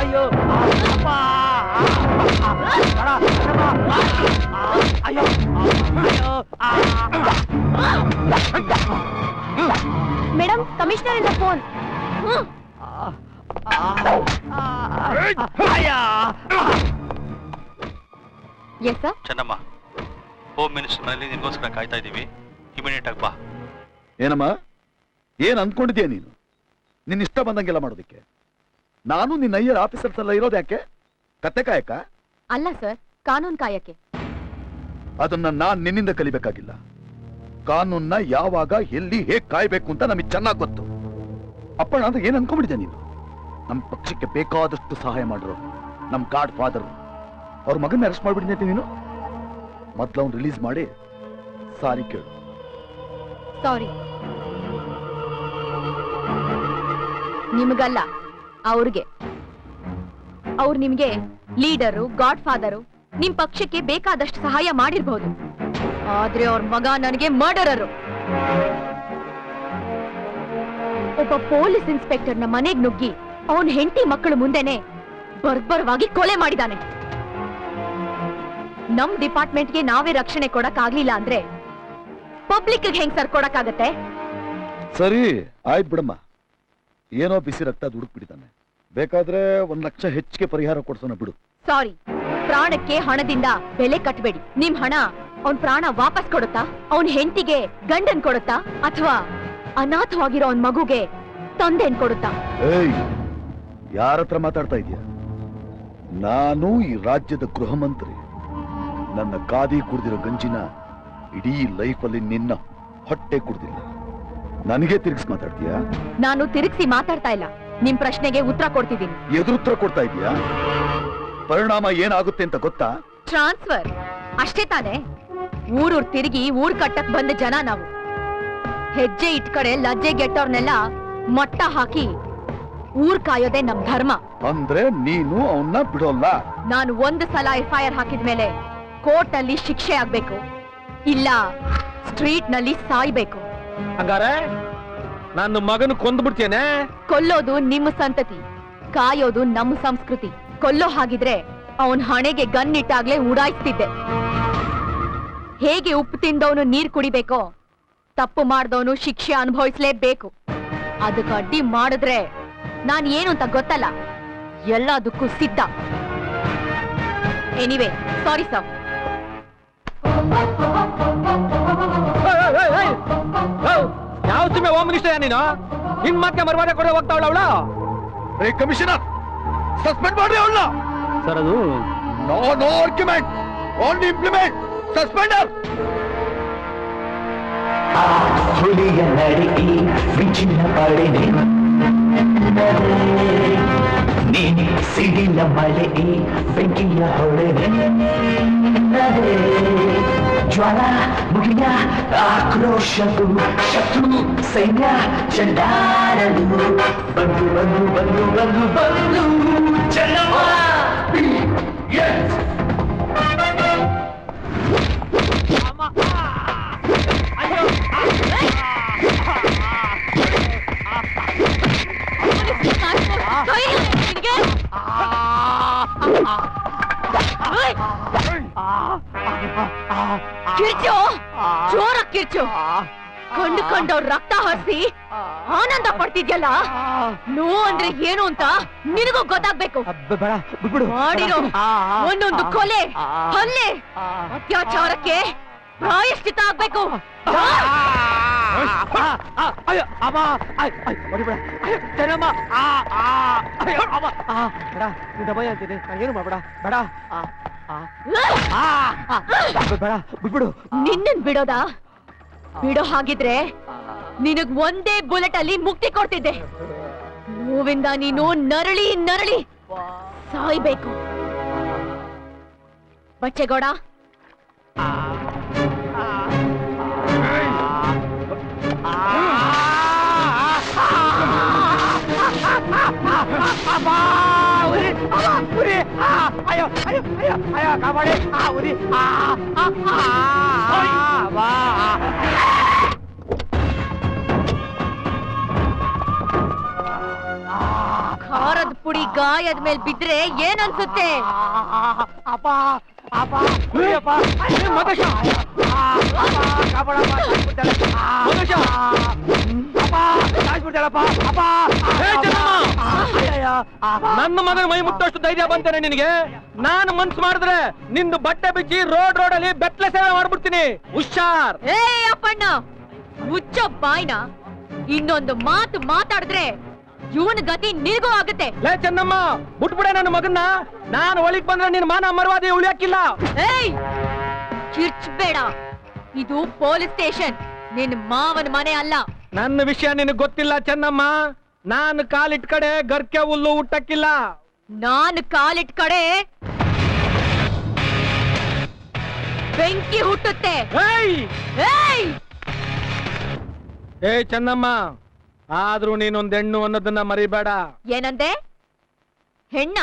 ಅಯ್ಯೋ ಅಯ್ಯೋ madam commissioner ಇಂದ phone. Yes sir. Chennamma, home minister ನಲ್ಲಿ ನಿನ್ಗೋಸ್ಕರ ಕಾಯ್ತಾ ಇದೀವಿ. ಇಮಿಡಿಯೇಟ್ ಆಗಿ ಬಾ. ಏನಮ್ಮ, ಏನ್ ಅಂದ್ಕೊಂಡಿದ್ಯಾ ನೀನು? ನಿನ್ನ ಇಷ್ಟ ಬಂದಂಗೆಲ್ಲ ಮಾಡೋದಕ್ಕೆ? ನಾನು ನಿನ್ನ ಅಯ್ಯರ್ ಆಫೀಸರ್ಸ್ ಎಲ್ಲ ಇರೋದು ಯಾಕೆ? ಕತ್ತೆ ಕಾಯಕ ಅಲ್ಲ ಸರ್, ಕಾನೂನು ಕಾಯಕ್ಕೆ. ಅದನ್ನ ನಾನ್ ನಿನ್ನಿಂದ ಕಲಿಬೇಕಾಗಿಲ್ಲ. ಕಾನೂನ್ನ ಯಾವಾಗ ಎಲ್ಲಿ ಹೇಗ್ ಕಾಯ್ಬೇಕು ಅಂತ ನಮಗೆ ಚೆನ್ನಾಗಿ ಗೊತ್ತು. ಅಪ್ಪಣ ಅಂದ್ರೆ ಏನ್ ಅನ್ಕೊಂಡ್ಬಿಟ್ಟಿದ್ಯಾ ನೀನು? ನಮ್ಮ ಪಕ್ಷಕ್ಕೆ ಬೇಕಾದಷ್ಟು ಸಹಾಯ ಮಾಡಿರೋ ನಮ್ ಗಾಡ್ ಫಾದರ್ ಅವ್ರ ಮಗನ ಅರೆಸ್ಟ್ ಮಾಡ್ಬಿಟ್ಟಿದ್ದೆ ನೀನು. ಮೊದ್ಲು ಅವ್ನು ರಿಲೀಸ್ ಮಾಡಿ ಸಾರಿ ಕೇಳು. ಸಾರಿ. ನಿಮಗಲ್ಲ, ಅವ್ರಿಗೆ. ಅವ್ರು ನಿಮ್ಗೆ ಲೀಡರು, ಗಾಡ್ ಫಾದರು, ನಿಮ್ ಪಕ್ಷಕ್ಕೆ ಬೇಕಾದಷ್ಟು ಸಹಾಯ ಮಾಡಿರ್ಬಹುದು. ಆದ್ರೆ ಅವ್ರ ಮಗ ನನಗೆ ಮರ್ಡರರು. ಒಬ್ಬ ಪೊಲೀಸ್ ಇನ್ಸ್ಪೆಕ್ಟರ್ನ ಮನೆಗ್ ನುಗ್ಗಿ ಅವನ್ ಹೆಂಡತಿ ಮಕ್ಕಳು ಮುಂದೆನೆ ಬರ್ಬರವಾಗಿ ಕೊಲೆ ಮಾಡಿದಾನೆ. ನಮ್ ಡಿಪಾರ್ಟ್ಮೆಂಟ್ಗೆ ನಾವೇ ರಕ್ಷಣೆ ಕೊಡಕ್ ಆಗ್ಲಿಲ್ಲ ಅಂದ್ರೆ ಪಬ್ಲಿಕ್ ಹೆಂಗ್ ಸರ್ ಕೊಡಕ್ಕಾಗತ್ತೆ? ಸರಿ ಆಯ್ತು ಬಿಡಮ್ಮ. ಏನೋ ಬಿಸಿ ರಕ್ತ ದುಡುಕ್ಬಿಟ್ಟಿದ್ದಾನೆ. ಬೇಕಾದ್ರೆ 1 ಲಕ್ಷ ಹೆಚ್ಚಿಗೆ ಪರಿಹಾರ ಕೊಡ್ಸೋಣ ಬಿಡು. ಸಾರಿ, ಪ್ರಾಣಕ್ಕೆ ಹಣದಿಂದ ಬೆಲೆ ಕಟ್ಬೇಡಿ. ನಿಮ್ ಹಣ ಅವನ್ ಪ್ರಾಣ ವಾಪಸ್ ಕೊಡುತ್ತಾ, ಅವನ್ ಹೆಂಡತಿಗೆ ಗಂಡನ್ ಕೊಡುತ್ತಾ, ಅಥವಾ ಅನಾಥವಾಗಿರೋ ಅವನ್ ಮಗುಗೆ ತಂದೆನ್ ಕೊಡುತ್ತಾ? ಏಯ್, ಯಾರ ಹತ್ರ ಮಾತಾಡ್ತಾ ಇದೀಯ? ನಾನು ಈ ರಾಜ್ಯದ ಗೃಹ ಮಂತ್ರಿ. ನನ್ನ ಕಾದಿ ಕುಡ್ದಿರೋ ಗಂಜಿನ ಇಡೀ ಲೈಫಲ್ಲಿ ನಿನ್ನ ಹೊಟ್ಟೆ ಕುಡ್ದಿಲ್ಲ. ನನಗೆ ತಿರುಗಿಸಿ ಮಾತಾಡ್ತೀಯಾ? ನಾನು ತಿರುಗಿಸಿ ಮಾತಾಡ್ತಾ ಇಲ್ಲ, ನಿಮ್ ಪ್ರಶ್ನೆಗೆ ಉತ್ತರ ಕೊಡ್ತಿದ್ದೀನಿ. ಎದುರುತ್ತರ ಕೊಡ್ತಾ ಇದೀಯಾ? ಪರಿಣಾಮ ಏನಾಗುತ್ತೆ ಅಂತ ಗೊತ್ತಾ? ಟ್ರಾನ್ಸ್ಫರ್ ಅಷ್ಟೇ ತಾನೆ. ಊರೂರ್ ತಿರುಗಿ ಊರ್ ಕಟ್ಟಕ್ ಬಂದ ಜನ ನಾವು. ಹೆಜ್ಜೆ ಇಟ್ ಕಡೆ ಲಜ್ಜೆ ಗೆಟ್ಟವ್ರನ್ನೆಲ್ಲ ಮಟ್ಟ ಹಾಕಿ ಊರ್ ಕಾಯೋದೆ ನಮ್ ಧರ್ಮ. ಅಂದ್ರೆ ನೀನು ಅವನ್ನ ಬಿಡೋಲ್ಲ? ನಾನು ಒಂದು ಸಲ FIR ಹಾಕಿದ್ಮೇಲೆ ಕೋರ್ಟ್ ನಲ್ಲಿ ಶಿಕ್ಷೆ ಆಗ್ಬೇಕು, ಇಲ್ಲ ಸ್ಟ್ರೀಟ್ ನಲ್ಲಿ ಸಾಯ್ಬೇಕು. ಹಂಗಾರೆ ನನ್ನ ಮಗನ ಕೊಂದ್ಬಿಡ್ತೇನೆ? ಕೊಲ್ಲೋದು ನಿಮ್ಮ ಸಂತತಿ, ಕಾಯೋದು ನಮ್ಮ ಸಂಸ್ಕೃತಿ. ಕೊಲ್ಲೋ ಹಾಗಿದ್ರೆ ಅವನ್ ಹಣೆಗೆ ಗನ್ನಿಟ್ಟಾಗ್ಲೇ ಉಡಾಯಿಸ್ತಿದ್ದೆ. ಹೇಗೆ ಉಪ್ಪು ತಿಂದವನು ನೀರ್ ಕುಡಿಬೇಕೋ, ತಪ್ಪು ಮಾಡ್ದವನು ಶಿಕ್ಷೆ ಅನುಭವಿಸ್ಲೇಬೇಕು. ಅದಕ್ಕೆ ಅಡ್ಡಿ ಮಾಡಿದ್ರೆ ನಾನ್ ಏನು ಅಂತ ಗೊತ್ತಲ್ಲ, ಎಲ್ಲದಕ್ಕೂ ಸಿದ್ಧ. Anyway, sorry sir. ಯಾವ ಸುಮ್ಮನೆ ಹೋಮ್ ಮಿನಿಸ್ಟರ್ ನೀನು? ನಿನ್ ಮತ್ತೆ ಮರ್ವಾದೆ ಕೊಡ ಹೋಗ್ತಾವಳ ಅವಳು? ಕಮಿಷನರ್, ಸಸ್ಪೆಂಡ್ ಮಾಡ್ರಿ ಅವಳನ್ನ. ಸರ್, ಅದು no argument, only implement. Suspend her. ಹುಲಿಯ ನಡಿ ವಿಚಿನ್ನ ಪಡೆದೆ ನೀ ಸಿಡಿಲ ಮಳೆ ಬೆಂಕಿಯ ಹೊಳೆದೆ ಜ್ವಾಲ ಮುಗಿಯ ಆಕ್ರೋಶವು ಶತ್ರು ಸೈನ್ಯ ಚಂಡಾರಲು ಬಂದು ಬಂದು ಬಂದು ಬಂದು ಬಂದು ಚೆನ್ನಮ್ಮ. ಕಿರ್ಚು, ಜೋರ ಕಿರ್ಚು. ಕಂಡುಕೊಂಡವ್ರ ರಕ್ತ ಹರಿಸಿ ಆನಂದ ಪಡ್ತಿದ್ಯಲ್ಲ, ನೋವು ಅಂದ್ರೆ ಏನು ಅಂತ ನಿನಗೂ ಗೊತ್ತಾಗ್ಬೇಕು. ಮಾಡಿರೋ ಒಂದೊಂದು ಕೊಲೆ, ಹಲ್ಲೆ, ಅತ್ಯಾಚಾರಕ್ಕೆ ಪ್ರಾಯಶ್ಚಿತ್ತ ಆಗ್ಬೇಕು. ಏನು ಮಾಡ್ಬೇಡ, ಬೇಡ. ನಿನ್ನನ್ ಬಿಡೋದಾ? ಬಿಡೋ ಹಾಗಿದ್ರೆ ನಿನಗ್ ಒಂದೇ ಬುಲೆಟ್ ಅಲ್ಲಿ ಮುಕ್ತಿ ಕೊಡ್ತಿದ್ದೆ. ನೋವಿಂದ ನೀನು ನರಳಿ ನರಳಿ ಸಾಯ್ಬೇಕು. ಬಚ್ಚೇಗೌಡ, ಅಯ್ಯೋ ಅಯ್ಯೋ ಅಯ್ಯೋ ಅಯ್ಯೋ ಕಾಪಾಡಿ. ಉರಿ. ಖಾರದ ಪುಡಿ ಗಾಯದ ಮೇಲೆ ಬಿದ್ರೆ ಏನ್ ಅನ್ಸುತ್ತೆ? ನನ್ನ ಮಗನ ಮೈ ಮುಟ್ಟಷ್ಟು ಧೈರ್ಯ ಬಂತೇನೆ ನಿನಗೆ? ನಾನು ಮನ್ಸು ಮಾಡಿದ್ರೆ ನಿಂದು ಬಟ್ಟೆ ಬಿಚ್ಚಿ ರೋಡಲ್ಲಿ ಬೆತ್ತಲೆ ಸೇವೆ ಮಾಡ್ಬಿಡ್ತೀನಿ. ಹುಷಾರ್. ಏ ಅಪ್ಪಣ್ಣ, ಮುಚ್ಚ ಬಾಯ್ನ. ಇನ್ನೊಂದು ಮಾತು ಮಾತಾಡಿದ್ರೆ ಇವನ್ ಗತಿ ನಿನಗೂ ಆಗುತ್ತೆ. ಲೇ ಚೆನ್ನಮ್ಮ, ಬಿಟ್ಬಿಡೆ ನನ್ನ ಮಗನ್ನ. ನಾನು ಒಳಗ್ ಬಂದ್ರೆ ನಿನ್ ಮಾನ ಮರ್ವಾದಿ ಉಳಿಯಕ್ಕಿಲ್ಲ. ಏಯ್, ಕಿರ್ಚ್ಬೇಡ. ಇದು ಪೊಲೀಸ್ ಸ್ಟೇಷನ್, ನಿನ್ ಮಾವನ ಮನೆ ಅಲ್ಲ. ನನ್ನ ವಿಷಯ ನಿನಗ್ ಗೊತ್ತಿಲ್ಲ ಚೆನ್ನಮ್ಮ. ನಾನು ಕಾಲಿಟ್ ಕಡೆ ಗರ್ಕೆ ಹುಲ್ಲು ಹುಟ್ಟಕ್ಕಿಲ್ಲ. ನಾನು ಕಾಲಿಟ್ ಕಡೆ ಬೆಂಕಿ ಹುಟ್ಟುತ್ತೆ. ಏಯ್ ಏಯ್, ಏ ಚೆನ್ನಮ್ಮ, ಆದ್ರೂ ನೀನೊಂದ್ ಹೆಣ್ಣು ಅನ್ನೋದನ್ನ ಮರಿಬೇಡ. ಏನಂದೆ? ಹೆಣ್ಣ?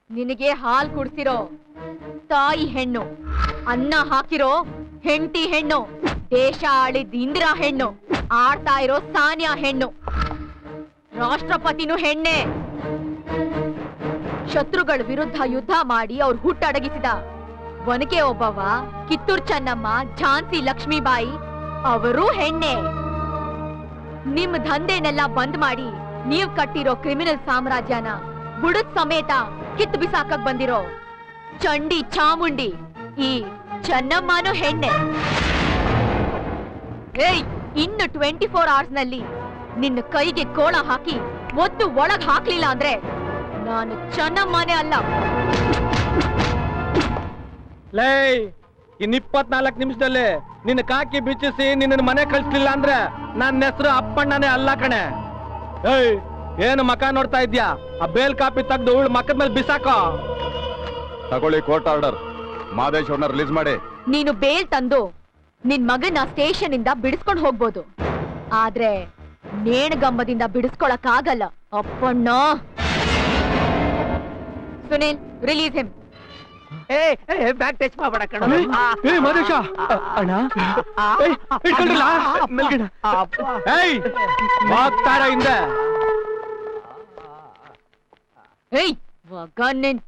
ನಿನಗೆ ಹಾಲ್ ಕುಡ್ಸಿರೋ ತಾಯಿ ಹೆಣ್ಣು, ಅನ್ನ ಹಾಕಿರೋ ಹೆಂಡತಿ ಹೆಣ್ಣು, ದೇಶ ಆಳಿದ ಇಂದಿರಾ ಹೆಣ್ಣು, ಆಡ್ತಾ ಇರೋ ಸಾನಿಯಾ ಹೆಣ್ಣು, ರಾಷ್ಟ್ರಪತಿನೂ ಹೆಣ್ಣೆ. ಶತ್ರುಗಳ ವಿರುದ್ಧ ಯುದ್ಧ ಮಾಡಿ ಅವ್ರ ಹುಟ್ಟಡಗಿಸಿದ ಒನಕೆ ಒಬ್ಬವ, ಕಿತ್ತೂರ್ ಚೆನ್ನಮ್ಮ, ಝಾನ್ಸಿ ಲಕ್ಷ್ಮೀಬಾಯಿ ಅವರೂ ಹೆಣ್ಣೆ. ನಿಮ್ ದಂಧೆನೆಲ್ಲ ಬಂದ್ ಮಾಡಿ ನೀವ್ ಕಟ್ಟಿರೋ ಕ್ರಿಮಿನಲ್ ಸಾಮ್ರಾಜ್ಯನ ಬುಡದ್ ಸಮೇತ ಕಿತ್ತು ಬಿಸಾಕಕ್ ಬಂದಿರೋ ಚಂಡಿ ಚಾಮುಂಡಿ ಈ ಚೆನ್ನಮ್ಮನೂ ಹೆಣ್ಣೆ. ಏಯ್, ಇನ್ನು 24 hours ನಲ್ಲಿ ನಿನ್ನ ಕೈಗೆ ಕೋಳ ಹಾಕಿ ಒದ್ದು ಒಳಗ್ ಹಾಕ್ಲಿಲ್ಲ ಅಂದ್ರೆ ನಾನು ಚೆನ್ನಮ್ಮನೇ ಅಲ್ಲ. ಲೇ, ಇನ್ 24 ನಿಮಿಷದಲ್ಲಿ ನಿನ್ನ ಕಾಕಿ ಬಿಚ್ಚಿಸಿ ನಿನ್ನ ಮನೆ ಕಳಿಸ್ಲಿಲ್ಲ ಅಂದ್ರೆ ನನ್ನ ಹೆಸರು ಅಪ್ಪಣ್ಣನೇ ಅಲ್ಲ ಕಣೆ. ಏಯ್, ಏನು ಮಕ ನೋಡ್ತಾ ಇದ್ಯಾ? ಆ ಬೇಲ್ ಕಾಪಿ ತೆಗ್ದು ಉಳ್ ಮಕ್ಕದ ಮೇಲೆ ಬಿಸಾಕೋ. ತಗೊಳ್ಳಿ ಕೋರ್ಟ್ ಆರ್ಡರ್. ಮಾದೇಶ್ ಅವ್ರನ್ನ ರಿಲೀಸ್ ಮಾಡಿ. ನೀನು ಬೇಲ್ ತಂದು ನಿನ್ ಮಗನ ಸ್ಟೇಷನ್ ಇಂದ ಬಿಡಿಸ್ಕೊಂಡು ಹೋಗ್ಬೋದು, ಆದ್ರೆ ನೇಣಗಂಬದಿಂದ ಬಿಡಿಸ್ಕೊಳಕ್ ಆಗಲ್ಲ Appanna. Sunil, release him. Bag touch ಮಾಡಬೇಡ ಕಣ. ಏ ಮಾದೇಶ ಅಣ್ಣ, ಇಟ್ಕೊಳ್ರಲ್ಲ ಮೇಲ್ಗಡೆ. ಏಯ್, ಹೋಗ್ತಾರ ಹಿಂದೆ. ಏಯ್, ಮಗನ್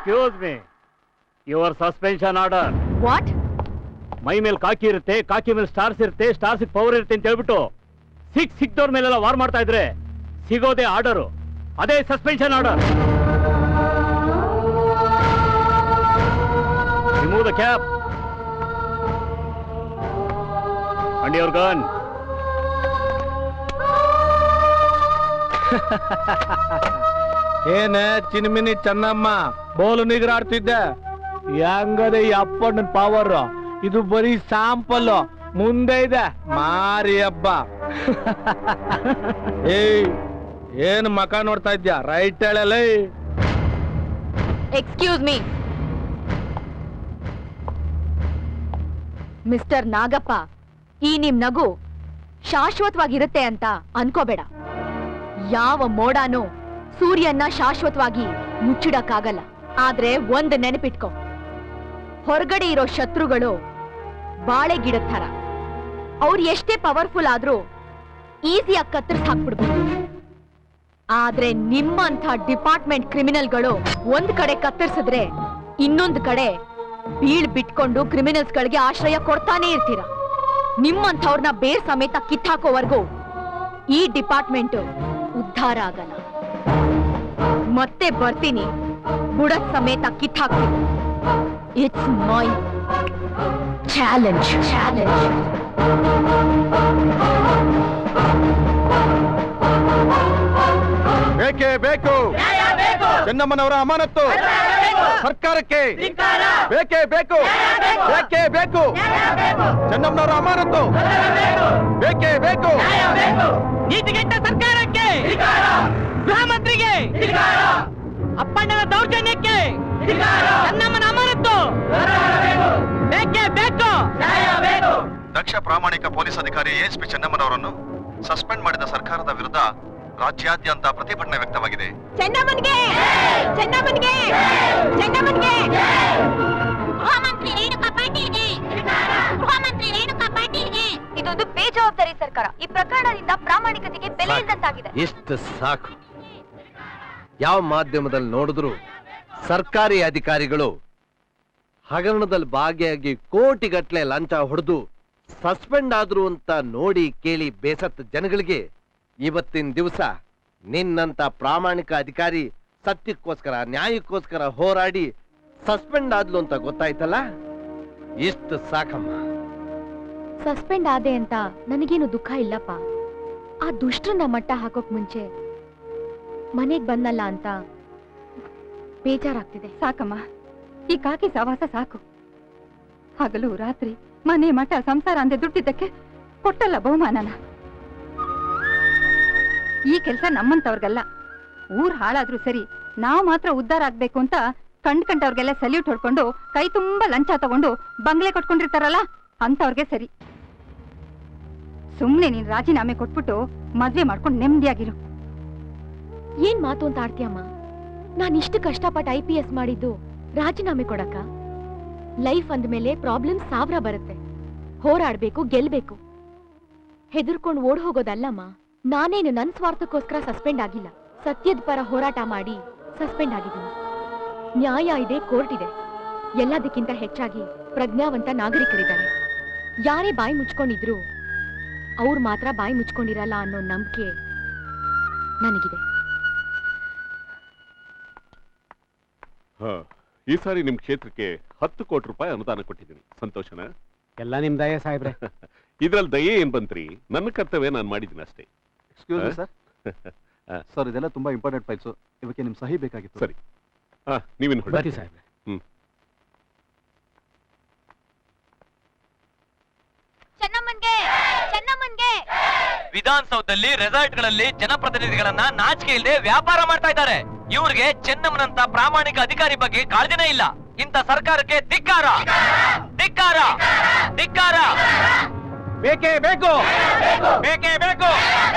Excuse me. Your suspension order. What? ಮೈ ಮೇಲೆ ಕಾಕಿ ಇರುತ್ತೆ, ಕಾಕಿ ಮೇಲೆ ಸ್ಟಾರ್ಸ್ ಇರುತ್ತೆ, ಸ್ಟಾರ್ಸ್ ಪವರ್ ಇರುತ್ತೆ ಅಂತ ಹೇಳ್ಬಿಟ್ಟು ಸಿಕ್ದವ್ರ ಮೇಲೆಲ್ಲ ವಾರ್ ಮಾಡ್ತಾ ಇದ್ರೆ ಸಿಗೋದೇ ಆರ್ಡರು, ಅದೇ suspension order. Remove the cap and your gun. ಏನ ಚಿನ್ಮಿನಿ ಚೆನ್ನಮ್ಮ, ಬೋಲು ನಿಗರಾಡ್ತಿದ್ದೆ. ಹೆಂಗದೆ ಈ ಅಪ್ಪಣ್ಣನ ಪವರ್? ಇದು ಬರೀ ಸ್ಯಾಂಪಲ್, ಮುಂದೆ ಇದೆ ಮಾರಿ ಹಬ್ಬ. ಏಯ್, ಏನ್ ಮಕ ನೋಡ್ತಾ ಇದ್ಯಾ? ರೈಟ್ ಹೇಳಲ್ಲ. ಎಕ್ಸ್ಕ್ಯೂಸ್ ಮೀ ಮಿಸ್ಟರ್ ನಾಗಪ್ಪ, ಈ ನಿಮ್ ನಗು ಶಾಶ್ವತವಾಗಿರುತ್ತೆ ಅಂತ ಅನ್ಕೋಬೇಡ. ಯಾವ ಮೋಡಾನು ಸೂರ್ಯನ್ನ ಶಾಶ್ವತವಾಗಿ ಮುಚ್ಚಿಡಕ್ಕಾಗಲ್ಲ. ಆದ್ರೆ ಒಂದ್ ನೆನಪಿಟ್ಕೊ, ಹೊರಗಡೆ ಇರೋ ಶತ್ರುಗಳು ಬಾಳೆ ಗಿಡದ ಥರ. ಅವ್ರು ಎಷ್ಟೇ ಪವರ್ಫುಲ್ ಆದ್ರೂ ಈಸಿಯಾಗಿ ಕತ್ತರಿಸಿ ಹಾಕ್ಬಿಡ್ಬೋದು. ಆದ್ರೆ ನಿಮ್ಮಂಥ ಡಿಪಾರ್ಟ್ಮೆಂಟ್ ಕ್ರಿಮಿನಲ್ಗಳು ಒಂದ್ ಕಡೆ ಕತ್ತರಿಸಿದ್ರೆ ಇನ್ನೊಂದು ಕಡೆ ಬೀಳ್ ಬಿಟ್ಕೊಂಡು ಕ್ರಿಮಿನಲ್ಸ್ ಗಳಿಗೆ ಆಶ್ರಯ ಕೊಡ್ತಾನೆ ಇರ್ತೀರ. ನಿಮ್ಮಂಥವ್ರನ್ನ ಬೇರ್ ಸಮೇತ ಕಿತ್ತಾಕೋವರೆಗೂ ಈ ಡಿಪಾರ್ಟ್ಮೆಂಟ್ ಉದ್ಧಾರ ಆಗಲ್ಲ. ಮತ್ತೆ ಬರ್ತೀನಿ, ಬುಡದ್ ಸಮೇತ ಕಿತ್ತಾಕ್ತೀನಿ. It's my challenge. ಬೇಕೇ ಬೇಕು ಚೆನ್ನಮ್ಮನವರ ಅಮಾನತ್ತು ಸರ್ಕಾರಕ್ಕೆ. ಬೇಕೇ ಬೇಕು, ಬೇಕೇ ಬೇಕು ಚೆನ್ನಮ್ಮನವರ ಅಮಾನತ್ತು. ಬೇಕೇ ಬೇಕು ನೀತಿಗೆಟ್ಟ ಸರ್ಕಾರಕ್ಕೆ, ಗೃಹ ಮಂತ್ರಿಗೆ, ಅಪ್ಪಣ್ಣನ ದೌರ್ಜನ್ಯಕ್ಕೆ, ಚೆನ್ನಮ್ಮನ ಅಮಾನತ್ತು ಬೇಕೇ ಬೇಕು. ದಕ್ಷ ಪ್ರಾಮಾಣಿಕ ಪೊಲೀಸ್ ಅಧಿಕಾರಿ ASP ಚೆನ್ನಮ್ಮನವರನ್ನು ಸಸ್ಪೆಂಡ್ ಮಾಡಿದ ಸರ್ಕಾರದ ವಿರುದ್ಧ ರಾಜ್ಯಾದ್ಯಂತ ಪ್ರತಿಭಟನೆ ವ್ಯಕ್ತವಾಗಿದೆ. ಚೆನ್ನಮ್ಮನ್ಗೆ, ಚೆನ್ನಮ್ಮನ್ಗೆ, ಚೆನ್ನಮ್ಮನ್ಗೆ. ಗೃಹ ಮಂತ್ರಿ ರೇಣುಕಾ ಪಾಟೀಲ್ಗೆ ಸರ್ಕಾರ. ಈ ಪ್ರಕರಣದಿಂದ ಪ್ರಾಮಾಣಿಕತೆಗೆ ಬೆಲೆ ಇಲ್ಲದಂತಾಗಿದೆ. ಎಷ್ಟು ಸಾಕು. ಯಾವ ಮಾಧ್ಯಮದಲ್ಲಿ ನೋಡಿದ್ರು ಸರ್ಕಾರಿ ಅಧಿಕಾರಿಗಳು ಹಗರಣದಲ್ಲಿ ಭಾಗಿಯಾಗಿ ಕೋಟಿಗಟ್ಲೆ ಲಂಚ ಹೊಡೆದು ಸಸ್ಪೆಂಡ್ ಆದ್ರು ಅಂತ ನೋಡಿ ಕೇಳಿ ಬೇಸತ್ತ ಜನಗಳಿಗೆ ಇವತ್ತಿನ ದಿವಸ ನಿನ್ನಂತ ಪ್ರಾಮಾಣಿಕ ಅಧಿಕಾರಿ ಸತ್ಯಕ್ಕೋಸ್ಕರ ನ್ಯಾಯಕ್ಕೋಸ್ಕರ ಹೋರಾಡಿ ಸಸ್ಪೆಂಡ್ ಆದ್ಲು ಅಂತ ಗೊತ್ತಾಯ್ತಲ್ಲ, ಇಷ್ಟು ಸಾಕಮ್ಮ. ಸಸ್ಪೆಂಡ್ ಆದೆ ಅಂತ ನನಗೇನು ದುಃಖ ಇಲ್ಲಪ್ಪ. ಆ ದುಷ್ಟರನ್ನ ಮಟ್ಟ ಹಾಕೋಕ್ ಮುಂಚೆ ಮನೆಗ್ ಬಂದಲ್ಲ ಅಂತ ಬೇಜಾರಾಗ್ತಿದೆ. ಸಾಕಮ್ಮ, ಈ ಕಾಕಿ ಸವಾಸ ಸಾಕು. ಹಗಲು ರಾತ್ರಿ ಮನೆ ಮಠ ಸಂಸಾರ ಅಂದೆ ದುಡ್ಡಿದ್ದಕ್ಕೆ ಕೊಟ್ಟಲ್ಲ ಬಹುಮಾನನ. ಈ ಕೆಲಸ ನಮ್ಮಂತವ್ರಿಗಲ್ಲ. ಊರ್ ಹಾಳಾದ್ರೂ ಸರಿ, ನಾವು ಮಾತ್ರ ಉದ್ಧಾರ ಆಗ್ಬೇಕು ಅಂತ ಕಂಡ್ಕಂಡವ್ರಿಗೆಲ್ಲ ಸಲ್ಯೂಟ್ ಹೊಡ್ಕೊಂಡು ಕೈ ತುಂಬಾ ಲಂಚ ತಗೊಂಡು ಬಂಗ್ಲೆ ಕಟ್ಕೊಂಡಿರ್ತಾರಲ್ಲ ಅಂತವ್ರಿಗೆ ಸರಿ. ಸುಮ್ನೆ ನೀನ್ ರಾಜೀನಾಮೆ ಕೊಟ್ಬಿಟ್ಟು ಮದ್ವೆ ಮಾಡ್ಕೊಂಡು ನೆಮ್ಮದಿಯಾಗಿರು. ಏನ್ ಮಾತು ಅಂತ ಆಡ್ತೀಯಮ್ಮ? ನಾನ್ ಇಷ್ಟು ಕಷ್ಟಪಟ್ಟು IPS ಮಾಡಿದ್ದು ರಾಜೀನಾಮೆ ಕೊಡಕ? ಲೈಫ್ ಅಂದ್ಮೇಲೆ ಪ್ರಾಬ್ಲಮ್ 1000 ಬರುತ್ತೆ. ಹೋರಾಡ್ಬೇಕು, ಗೆಲ್ಬೇಕು. ಹೆದರ್ಕೊಂಡು ಓಡ್ ಹೋಗೋದಲ್ಲಮ್ಮ. ನಾನೇನು ನನ್ ಸ್ವಾರ್ಥಕ್ಕೋಸ್ಕರ ಸಸ್ಪೆಂಡ್ ಆಗಿಲ್ಲ. ಸತ್ಯದ ಪರ ಹೋರಾಟ ಮಾಡಿ ಸಸ್ಪೆಂಡ್ ಆಗಿದ್ದೀನಿ. ನ್ಯಾಯ ಇದೆ, ಕೋರ್ಟ್ ಇದೆ. ಎಲ್ಲದಕ್ಕಿಂತ ಹೆಚ್ಚಾಗಿ ಪ್ರಜ್ಞಾವಂತ ನಾಗರಿಕರಿದ್ದಾರೆ. ಯಾರೇ ಬಾಯಿ ಮುಚ್ಕೊಂಡಿದ್ರು ಅವ್ರು ಮಾತ್ರ ಬಾಯಿ ಮುಚ್ಕೊಂಡಿರಲ್ಲ ಅನ್ನೋ ನಂಬಿಕೆ ನನಗಿದೆ. ಈ ಸಾರಿ ನಿಮ್ ಕ್ಷೇತ್ರಕ್ಕೆ 10 ಕೋಟಿ ರೂಪಾಯಿ ಅನುದಾನ ಕೊಟ್ಟಿದ್ದೀನಿ. ಸಂತೋಷನಾ? ಎಲ್ಲ ನಿಮ್ ದಯೆ ಸಾಹೇಬ್ರೆ. ಇದ್ರಲ್ಲಿ ದಯೆ ಏನ್ ಬಂತ್ರಿ? ನನ್ನ ಕರ್ತವ್ಯ ನಾನು ಮಾಡಿದ್ದೀನಿ ಅಷ್ಟೇ. Excuse me sir. ಸರ್, ಇದೆಲ್ಲ ತುಂಬಾ ಇಂಪಾರ್ಟೆಂಟ್ ಫೈಲ್ಸ್. ಇವಕ್ಕೆ ನಿಮ್ ಸಹಿ ಬೇಕಾಗಿತ್ತು. ಸರಿ, ನೀವೇನು ಹೊರಡಿ ಸಾಹೇಬ್ರೆ. ವಿಧಾನಸೌಧದಲ್ಲಿ ರೆಸಾರ್ಟ್ಗಳಲ್ಲಿ ಜನಪ್ರತಿನಿಧಿಗಳನ್ನ ನಾಚಿಕೆ ಇಲ್ಲದೆ ವ್ಯಾಪಾರ ಮಾಡ್ತಾ ಇದ್ದಾರೆ. ಇವ್ರಿಗೆ ಚೆನ್ನಮ್ಮನಂತ ಪ್ರಾಮಾಣಿಕ ಅಧಿಕಾರಿ ಬಗ್ಗೆ ಕಾಳಜಿನೇ ಇಲ್ಲ. ಇಂಥ ಸರ್ಕಾರಕ್ಕೆ ಧಿಕ್ಕಾರ, ಧಿಕ್ಕಾರ, ಧಿಕ್ಕಾರ. ಬೇಕೇ ಬೇಕು, ಬೇಕೇ ಬೇಕು.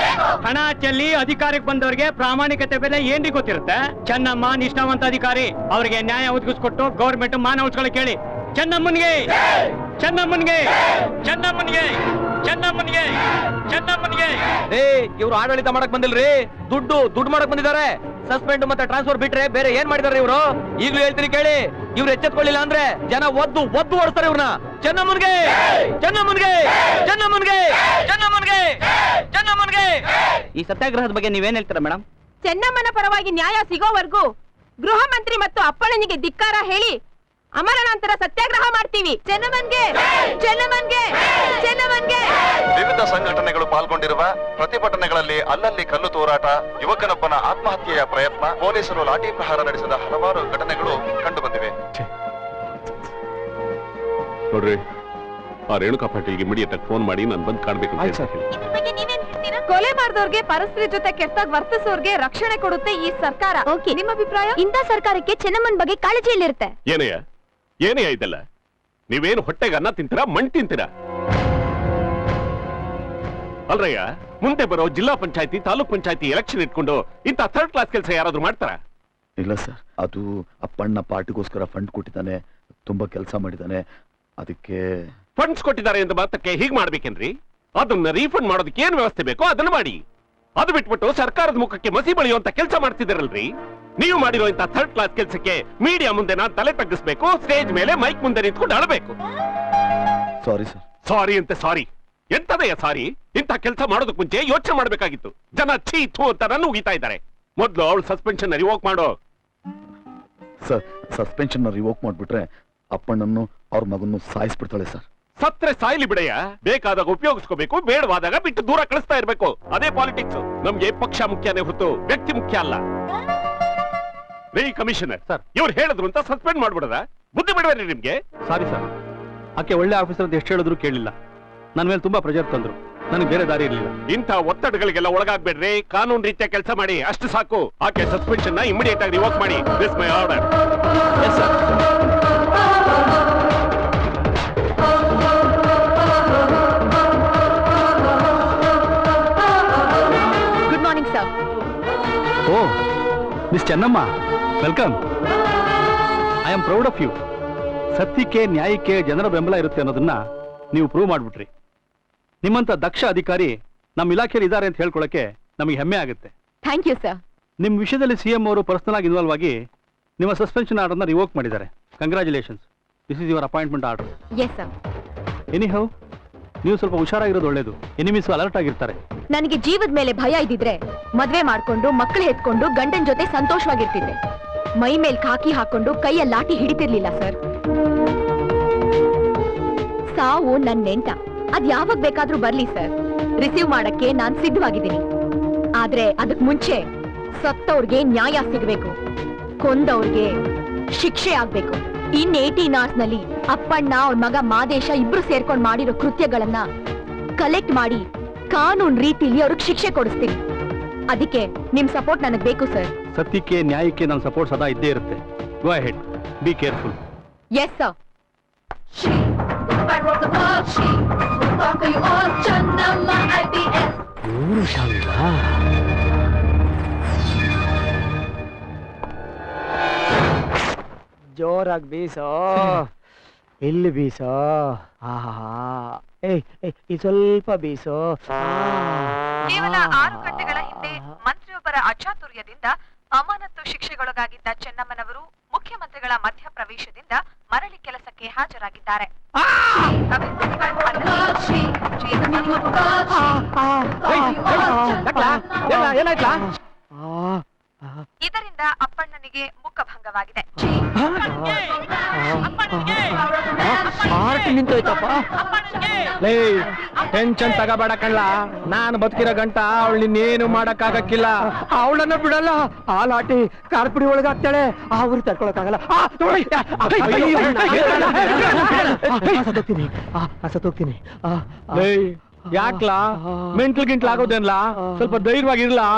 ಹಣ ಚೆಲ್ಲಿ ಅಧಿಕಾರಕ್ಕೆ ಬಂದವರಿಗೆ ಪ್ರಾಮಾಣಿಕತೆ ಬೆಲೆ ಏನ್ರಿ ಗೊತ್ತಿರುತ್ತೆ? ಚೆನ್ನಮ್ಮ ನಿಷ್ಠಾವಂತ ಅಧಿಕಾರಿ. ಅವರಿಗೆ ನ್ಯಾಯ ಒದಗಿಸ್ಕೊಟ್ಟು ಗೌರ್ಮೆಂಟ್ ಮಾನ ಉಳಿಸ್ಕೊಳ್ಳಿ ಕೇಳಿ. ಚೆನ್ನಮ್ಮನ್ಗೆ, ಚೆನ್ನಮ್ಮನ್ಗೆ, ಚೆನ್ನಮ್ಮನ್ಗೆ, ಚೆನ್ನಮ್ಮನ್ಗೆ, ಚೆನ್ನಮ್ಮನ್ಗೆ. ಇವ್ರು ಆಡಳಿತ ಮಾಡಕ್ ಬಂದಿಲ್ರಿ, ದುಡ್ಡು ಮಾಡಕ್ ಬಂದಿದ್ದಾರೆ. ಸಸ್ಪೆಂಡ್ ಮತ್ತೆ ಟ್ರಾನ್ಸ್ಫರ್ ಬಿಟ್ರೆ ಬೇರೆ ಏನ್ ಮಾಡಿದಾರೆ ಇವರು? ಈಗಲೂ ಹೇಳ್ತೀನಿ ಕೇಳಿ. ಇವ್ರು ಎಚ್ಚೆತ್ಕೊಳ್ಳಿಲ್ಲ ಅಂದ್ರೆ ಜನ ಒದ್ದು ಓಡಿಸ್ತಾರೆ ಇವ್ರನ್ನ. ಚೆನ್ನಮ್ಮನ್ಗೆ, ಚೆನ್ನಮ್ಮನ್ಗೆ, ಚೆನ್ನಮ್ಮನ್ಗೆ, ಚೆನ್ನಮ್ಮನ್ಗೆ, ಚೆನ್ನಮ್ಮನ್ಗೆ. ಈ ಸತ್ಯಾಗ್ರಹದ ಬಗ್ಗೆ ನೀವೇನ್ ಹೇಳ್ತೀರಾ ಮೇಡಮ್? ಚೆನ್ನಮ್ಮನ ಪರವಾಗಿ ನ್ಯಾಯ ಸಿಗೋವರೆಗೂ ಗೃಹ ಮಂತ್ರಿ ಮತ್ತು ಅಪ್ಪಣ್ಣನಿಗೆ ಧಿಕ್ಕಾರ ಹೇಳಿ ಅಮರಣಾಂತರ ಸತ್ಯಾಗ್ರಹ ಮಾಡ್ತೀವಿ. ಚೆನ್ನಮ್ಮನ್ಗೆ, ಚೆನ್ನಮ್ಮನ್ಗೆ, ಚೆನ್ನಮ್ಮನ್ಗೆ. ವಿವಿಧ ಸಂಘಟನೆಗಳು ಪಾಲ್ಗೊಂಡಿರುವ ಪ್ರತಿಭಟನೆಗಳಲ್ಲಿ ಅಲ್ಲಲ್ಲಿ ಕಲ್ಲು ತೂರಾಟ, ಯುವಕನೊಬ್ಬನ ಆತ್ಮಹತ್ಯೆಯ ಪ್ರಯತ್ನ, ಪೊಲೀಸರು ಲಾಠಿ ಪ್ರಹಾರ ನಡೆಸಿದ ಹಲವಾರು ಘಟನೆಗಳು ಕಂಡು ಬಂದಿವೆ. ನೋಡ್ರಿ, ಆ ರೇಣುಕಾ ಪಾಟೀಲ್ಗೆ ಇಮಿಡಿಯೇಟ್ ಆಗಿ ಫೋನ್ ಮಾಡಿ ನಾನು ಬಂದು ಕಾಣ್ಬೇಕು ಅಂತ ಹೇಳಿ. ಕೊಲೆ ಮಾಡಿದವ್ರಿಗೆ ಪರಿಸ್ಥಿತಿ ಜೊತೆ ಕೆಟ್ಟಾಗಿ ವರ್ತಿಸೋರ್ಗೆ ರಕ್ಷಣೆ ಕೊಡುತ್ತೆ ಈ ಸರ್ಕಾರ. ಓಕೆ, ನಿಮ್ಮ ಅಭಿಪ್ರಾಯ? ಇಂಥ ಸರ್ಕಾರಕ್ಕೆ ಚೆನ್ನಮ್ಮನ ಬಗ್ಗೆ ಕಾಳಜಿ ಎಲ್ಲಿರುತ್ತೆ? ಏನೆಯ ಇದೆಲ್ಲ? ನೀವೇನು ಹೊಟ್ಟೆಗೆ ಅನ್ನ ತಿಂತೀರಾ, ಮಣ್ಣು ತಿಂತೀರಾ? ಅಲ್ರಯ್ಯ, ಮುಂದೆ ಬರೋ ಜಿಲ್ಲಾ ಪಂಚಾಯತಿ, ತಾಲೂಕ್ ಪಂಚಾಯತಿ ಎಲೆಕ್ಷನ್ ಇಟ್ಕೊಂಡು ಇಂಥ 3rd ಕ್ಲಾಸ್ ಕೆಲಸ ಯಾರಾದ್ರೂ ಮಾಡ್ತಾರ? ಇಲ್ಲ ಸರ್, ಅದು ಅಪ್ಪಣ್ಣ ಪಾರ್ಟಿಗೋಸ್ಕರ ಫಂಡ್ ಕೊಟ್ಟಿದ್ದಾನೆ, ತುಂಬಾ ಕೆಲಸ ಮಾಡಿದ್ದಾನೆ. ಅದಕ್ಕೆ ಫಂಡ್ಸ್ ಕೊಟ್ಟಿದ್ದಾರೆ ಅಂತ ಮಾತಕ್ಕೆ ಹೀಗ್ ಮಾಡ್ಬೇಕೇನ್ರಿ? ಅದನ್ನ ರೀಫಂಡ್ ಮಾಡೋದಕ್ಕೆ ಏನ್ ವ್ಯವಸ್ಥೆ ಬೇಕೋ ಅದನ್ನ ಮಾಡಿ. ಅದು ಬಿಟ್ಬಿಟ್ಟು ಸರ್ಕಾರದ ಮುಖಕ್ಕೆ ಮಸಿ ಬಳಿಯುವಂತ ಕೆಲಸ ಮಾಡ್ತಿದ್ದೀರಲ್ರಿ. ನೀವು ಮಾಡಿರೋ ಇಂಥ 3rd ಕ್ಲಾಸ್ ಕೆಲಸಕ್ಕೆ ಮೀಡಿಯಾ ಮುಂದೆ ನಾನು ತಲೆ ತಗ್ಗಿಸ್ಬೇಕು, ಸ್ಟೇಜ್ ಮೇಲೆ ಮೈಕ್ ಮುಂದೆ ನಿಂತ್ಕೊಂಡು ಅಳಬೇಕು. Sorry sir. ಸಾರಿ ಅಂತೆ ಸಾರಿ? ಎಂತದಯ್ಯ ಸಾರಿ? ಇಂಥ ಕೆಲಸ ಮಾಡೋದಕ್ಕೆ ಮುಂಚೆ ಯೋಚನೆ ಮಾಡ್ಬೇಕಾಗಿತ್ತು. ಜನ ಛೀ ಥೂ ಅಂತ ನನ್ನ ಉಗಿತಾ ಇದ್ದಾರೆ. ಮೊದ್ಲು ಅವಳು ಸಸ್ಪೆನ್ಷನ್ ರಿವೋಕ್ ಮಾಡೋ. ಸರ್, ಸಸ್ಪೆನ್ಷನ್ ರಿವೋಕ್ ಮಾಡ್ಬಿಟ್ರೆ ಅಪ್ಪಣ್ಣನ್ನು ಅವ್ರ ಮಗನ್ನು ಸಾಯಿಸ್ಬಿಡ್ತಾಳೆ ಸರ್. ಸತ್ರೆ ಸಾಯ್ಲಿ ಬಿಡಯ್ಯ. ಬೇಕಾದಾಗ ಉಪಯೋಗಿಸ್ಕೋಬೇಕು, ಬೇಡವಾದಾಗ ಬಿಟ್ಟು ದೂರ ಕಳಿಸ್ತಾ ಇರ್ಬೇಕು. ಅದೇ ಪಾಲಿಟಿಕ್ಸ್. ನಮ್ಗೆ ಪಕ್ಷ ಮುಖ್ಯನೇ ಹೊತ್ತು ವ್ಯಕ್ತಿ ಮುಖ್ಯ ಅಲ್ಲ. ರೇ ಕಮಿಷನರ್ ಸರ್, ಇವ್ರು ಹೇಳಿದ್ರು ಅಂತ ಸಸ್ಪೆಂಡ್ ಮಾಡ್ಬಿಡದ? ಬುದ್ಧಿ ಬಿಡಬೇಡ್ರಿ ನಿಮ್ಗೆ. ಸಾರಿ ಸರ್, ಆಕೆ ಒಳ್ಳೆ ಆಫೀಸರ್ ಅಂತ ಎಷ್ಟು ಹೇಳಿದ್ರು ಕೇಳಿಲ್ಲ. ನನ್ನ ಮೇಲೆ ತುಂಬಾ ಪ್ರೆಷರ್ ತಂದ್ರು, ನನಗೆ ಬೇರೆ ದಾರಿ ಇರಲಿಲ್ಲ. ಇಂಥ ಒತ್ತಡಗಳಿಗೆಲ್ಲ ಒಳಗಾಗ್ಬೇಡ್ರಿ. ಕಾನೂನು ರೀತಿಯ ಕೆಲಸ ಮಾಡಿ, ಅಷ್ಟು ಸಾಕು. ಆಕೆ ಸಸ್ಪೆನ್ಷನ್ ನ ಇಮಿಡಿಯೇಟ್ ಆಗಿ ರಿವೋಕ್ ಮಾಡಿ. This my order. Yes sir. Good morning sir. Oh miss Chennamma, welcome. I am proud of you. ಸತ್ಯಕ್ಕೆ, ನ್ಯಾಯಕ್ಕೆ ಜನರ ಬೆಂಬಲ ಇರುತ್ತೆ ಅನ್ನೋದನ್ನ ನೀವು ಪ್ರೂವ್ ಮಾಡ್ಬಿಟ್ರಿ. ನಿಮ್ಮಂತ ದಕ್ಷ ಅಧಿಕಾರಿ ನಮ್ಮ ಇಲಾಖೆಯಲ್ಲಿ ಇದ್ದಾರೆ ಅಂತ ಹೇಳ್ಕೊಳಕ್ಕೆ ನಮಗೆ ಹೆಮ್ಮೆ ಆಗುತ್ತೆ. Thank you sir. ನಿಮ್ಮ ವಿಷಯದಲ್ಲಿ CM ಅವರು ಪರ್ಸನಲ್ ಆಗಿ ಇನ್ವಾಲ್ವ್ ಆಗಿ ನಿಮ್ಮ ಸಸ್ಪೆನ್ಷನ್ ಆರ್ಡರ್ನ ರಿವೋಕ್ ಮಾಡಿದ್ದಾರೆ. Congratulations. This is your appointment order. Yes sir. Anyhow, ನೀವು ಸ್ವಲ್ಪ ಹುಷಾರಾಗಿರೋದು ಒಳ್ಳೇದು. ಎನಿಮೀಸು ಅಲರ್ಟ್ ಆಗಿರ್ತಾರೆ. ನನಗೆ ಜೀವದ ಮೇಲೆ ಭಯ ಇದ್ದಿದ್ರೆ ಮದ್ವೆ ಮಾಡ್ಕೊಂಡು ಮಕ್ಕಳು ಹೆತ್ಕೊಂಡು ಗಂಡನ್ ಜೊತೆ ಸಂತೋಷವಾಗಿರ್ತಿದ್ದೆ. ಮೈ ಮೇಲ್ ಖಾಕಿ ಹಾಕೊಂಡು ಕೈಯ ಲಾಠಿ ಹಿಡಿತಿರ್ಲಿಲ್ಲ ಸರ್. ಸಾವು ನನ್ ನೆಂಟ, ಅದ್ ಯಾವಾಗ ಬೇಕಾದ್ರೂ ಬರ್ಲಿ ಸರ್, ರಿಸೀವ್ ಮಾಡಕ್ಕೆ ನಾನ್ ಸಿದ್ಧವಾಗಿದ್ದೀನಿ. ಆದ್ರೆ ಅದಕ್ ಮುಂಚೆ ಸತ್ತವ್ರಿಗೆ ನ್ಯಾಯ ಸಿಗ್ಬೇಕು, ಕೊಂದವ್ರಿಗೆ ಶಿಕ್ಷೆ ಆಗ್ಬೇಕು. ಇನ್ 18 hours ನಲ್ಲಿ ಅಪ್ಪಣ್ಣ ಅವ್ರ ಮಗ ಮಾದೇಶ ಇಬ್ರು ಸೇರ್ಕೊಂಡ್ ಮಾಡಿರೋ ಕೃತ್ಯಗಳನ್ನ ಕಲೆಕ್ಟ್ ಮಾಡಿ ಕಾನೂನ್ ರೀತಿಲಿ ಅವ್ರಿಗೆ ಶಿಕ್ಷೆ ಕೊಡಿಸ್ತೀನಿ. ಅದಕ್ಕೆ ನಿಮ್ ಸಪೋರ್ಟ್ ನನಗ್ ಬೇಕು ಸರ್. ಸತ್ಯಕ್ಕೆ ನ್ಯಾಯಕ್ಕೆ ನನ್ನ ಸಪೋರ್ಟ್ ಸದಾ ಇದ್ದೇ ಇರುತ್ತೆ. Go ahead, be careful. Yes sir. ಜೋರಾಗಿ ಬೀಸೋ, ಇಲ್ಲಿ ಬೀಸೋ. ಈ ಸ್ವಲ್ಪ ಬೀಸೋ. ಕೇವಲ 6 ಗಂಟೆಗಳ ಹಿಂದೆ ಮಂತ್ರಿಯೊಬ್ಬರ ಅಚಾತುರ್ಯದಿಂದ ಅಮಾನತ್ತು ಶಿಕ್ಷೆಗೊಳಗಾಗಿದ್ದ ಚೆನ್ನಮ್ಮನವರು ಮುಖ್ಯಮಂತ್ರಿಗಳ ಮಧ್ಯಪ್ರವೇಶದಿಂದ ಮರಳಿ ಕೆಲಸಕ್ಕೆ ಹಾಜರಾಗಿದ್ದಾರೆ. ಇದರಿಂದ ಅಪ್ಪಣ್ಣನಿಗೆ ಮುಖಭಂಗವಾಗಿದೆ. ಟೆನ್ಷನ್ ತಗೋಬೇಡ ಕಳ್ಳ, ನಾನ್ ಬದುಕಿರೋ ಗಂಟ ಅವಳು ನಿನ್ನೇನು ಮಾಡಕ್ಕಾಗಕ್ಕಿಲ್ಲ. ಅವಳನ್ನ ಬಿಡಲ್ಲ. ಆ ಲಾಟಿ ಕಾರ್ಪುಡಿ ಒಳಗಾಗ್ತಾಳೆ. ಅವ್ರು ತಡ್ಕೊಳಕ್ಕಾಗಲ್ಲ. ಸತ್ತೋಗ್ತೀನಿ. ಯಾಕ್ಲಾ ಮೆಂಟ್ಲ್ ಗಿಂಟ್ಲ್ ಆಗೋದೇನ್ಲಾ? ಸ್ವಲ್ಪ ಧೈರ್ಯವಾಗಿರ್ಲಾ.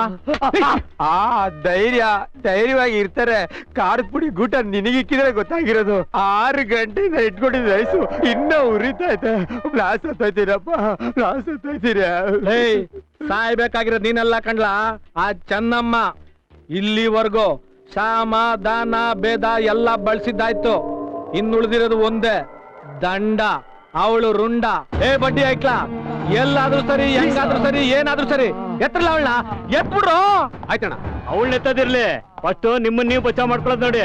ಧೈರ್ಯವಾಗಿ ಇರ್ತಾರೆ. ಖಾರದ ಪುಡಿ ಗೂಟ ನಿನಗಿಕ್ಕಿದ್ರೆ ಗೊತ್ತಾಗಿರೋದು. 6 ಗಂಟೆಯಿಂದ ಇಟ್ಕೊಂಡಿದ್ದ ರೈಸು ಇನ್ನ ಉರಿತೈತೆ. Bless ಹತ್ತೈತೀರಪ್ಪ, bless ಹತ್ತೈತೀರ. ಸಾಯ್ಬೇಕಾಗಿರೋದು ನೀನೆಲ್ಲ ಕಣ್ಲಾ, ಆ ಚೆನ್ನಮ್ಮ. ಇಲ್ಲಿವರೆಗೂ ಶಾಮ ದಾನ ಭೇದ ಎಲ್ಲ ಬಳಸಿದ್ದಾಯ್ತು. ಇನ್ನುಳಿದಿರೋದು ಒಂದೇ, ದಂಡ. ಅವಳು ರುಂಡ. ಬಡ್ಡಿ ಆಯ್ಕ್ಲಾ, ಎಲ್ಲಾದ್ರೂ ಸರಿ, ಹೆಂಗಾದ್ರೂ ಸರಿ, ಏನಾದ್ರೂ ಸರಿ, ಎತ್ತಲ್ಲ ಅವಳನ್ನ, ಎತ್ಬಿಡ್ರು. ಆಯ್ತಣ್ಣ, ಅವಳನ್ನ ಎತ್ತದಿರ್ಲಿ. ಫಸ್ಟ್ ನಿಮ್ಮನ್ನ ನೀವು ಬಚಾವ್ ಮಾಡ್ಕೊಳ್ಳೋದು ನೋಡಿ.